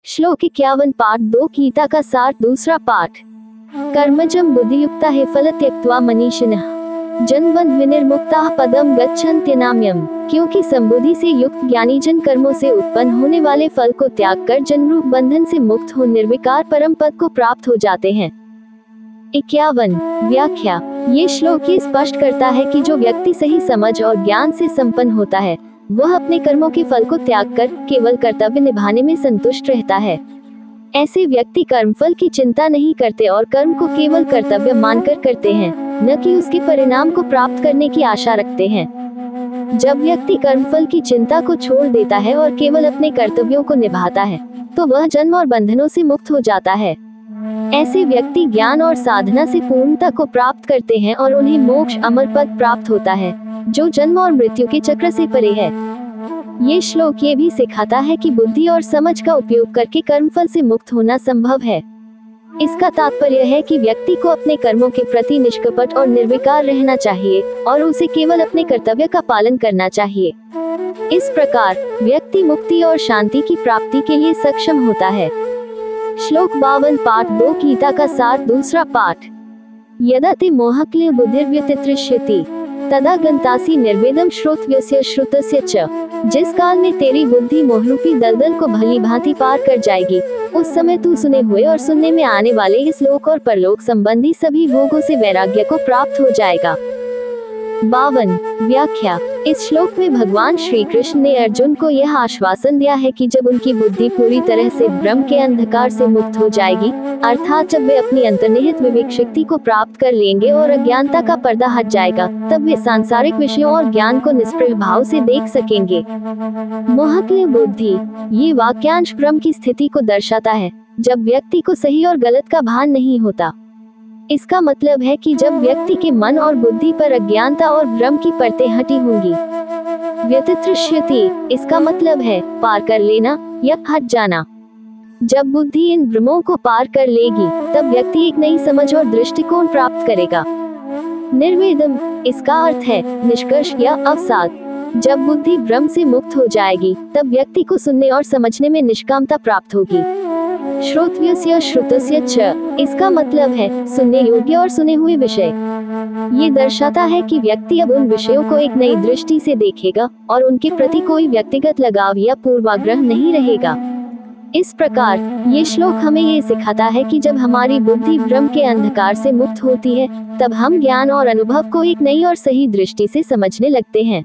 श्लोक 51 पाठ 2 गीता का सार दूसरा पाठ। कर्मजं बुद्धियुक्ता हे फल त्यक्त्वा मनीषिणः जन्मबंध विनिर्मुक्ताः पदम गच्छन्त्यनाम्यम्। क्योंकि संबुद्धि से युक्त ज्ञानी जन कर्मों से उत्पन्न होने वाले फल को त्याग कर जन्मरूप बंधन से मुक्त हो निर्विकार परम पद को प्राप्त हो जाते हैं। 51 व्याख्या। ये श्लोक ये स्पष्ट करता है कि जो व्यक्ति सही समझ और ज्ञान से संपन्न होता है वह अपने कर्मों के फल को त्याग कर केवल कर्तव्य निभाने में संतुष्ट रहता है। ऐसे व्यक्ति कर्मफल की चिंता नहीं करते और कर्म को केवल कर्तव्य मानकर करते हैं, न कि उसके परिणाम को प्राप्त करने की आशा रखते हैं। जब व्यक्ति कर्मफल की चिंता को छोड़ देता है और केवल अपने कर्तव्यों को निभाता है तो वह जन्म और बंधनों से मुक्त हो जाता है। ऐसे व्यक्ति ज्ञान और साधना से पूर्णता को प्राप्त करते हैं और उन्हें मोक्ष अमर पद प्राप्त होता है, जो जन्म और मृत्यु के चक्र से परे है। ये श्लोक ये भी सिखाता है कि बुद्धि और समझ का उपयोग करके कर्मफल से मुक्त होना संभव है। इसका तात्पर्य है कि व्यक्ति को अपने कर्मों के प्रति निष्कपट और निर्विकार रहना चाहिए और उसे केवल अपने कर्तव्य का पालन करना चाहिए। इस प्रकार व्यक्ति मुक्ति और शांति की प्राप्ति के लिए सक्षम होता है। श्लोक 52 पाठ 2 गीता का सार दूसरा पाठ। यदा ते मोहक्लिय बुद्धिर्व्यतितृष्यति तदा गंतासी निर्वेदम श्रोतव्यस्य श्रुतस्य च। जिस काल में तेरी बुद्धि मोहरूपी दलदल को भली भांति पार कर जाएगी उस समय तू सुने हुए और सुनने में आने वाले इस लोक और परलोक संबंधी सभी भोगों से वैराग्य को प्राप्त हो जाएगा। 52 व्याख्या। इस श्लोक में भगवान श्री कृष्ण ने अर्जुन को यह आश्वासन दिया है कि जब उनकी बुद्धि पूरी तरह से ब्रह्म के अंधकार से मुक्त हो जाएगी, अर्थात जब वे अपनी अंतर्निहित विवेक शक्ति को प्राप्त कर लेंगे और अज्ञानता का पर्दा हट जाएगा, तब वे सांसारिक विषयों और ज्ञान को निष्प्रह भाव से देख सकेंगे। मोहक्लिय बुद्धि ये वाक्यांश ब्रह्म की स्थिति को दर्शाता है, जब व्यक्ति को सही और गलत का भान नहीं होता। इसका मतलब है कि जब व्यक्ति के मन और बुद्धि पर अज्ञानता और भ्रम की परतें हटी होंगी। व्यतितृष्यति इसका मतलब है पार कर लेना या हट जाना। जब बुद्धि इन भ्रमों को पार कर लेगी तब व्यक्ति एक नई समझ और दृष्टिकोण प्राप्त करेगा। निर्वेदम इसका अर्थ है निष्कर्ष या अवसाद। जब बुद्धि भ्रम से मुक्त हो जाएगी तब व्यक्ति को सुनने और समझने में निष्कामता प्राप्त होगी। श्रोतव्यस्य श्रुतस्य च इसका मतलब है सुनने योग्य और सुने हुए विषय। ये दर्शाता है कि व्यक्ति अब उन विषयों को एक नई दृष्टि से देखेगा और उनके प्रति कोई व्यक्तिगत लगाव या पूर्वाग्रह नहीं रहेगा। इस प्रकार ये श्लोक हमें ये सिखाता है कि जब हमारी बुद्धि भ्रम के अंधकार से मुक्त होती है तब हम ज्ञान और अनुभव को एक नई और सही दृष्टि से समझने लगते हैं।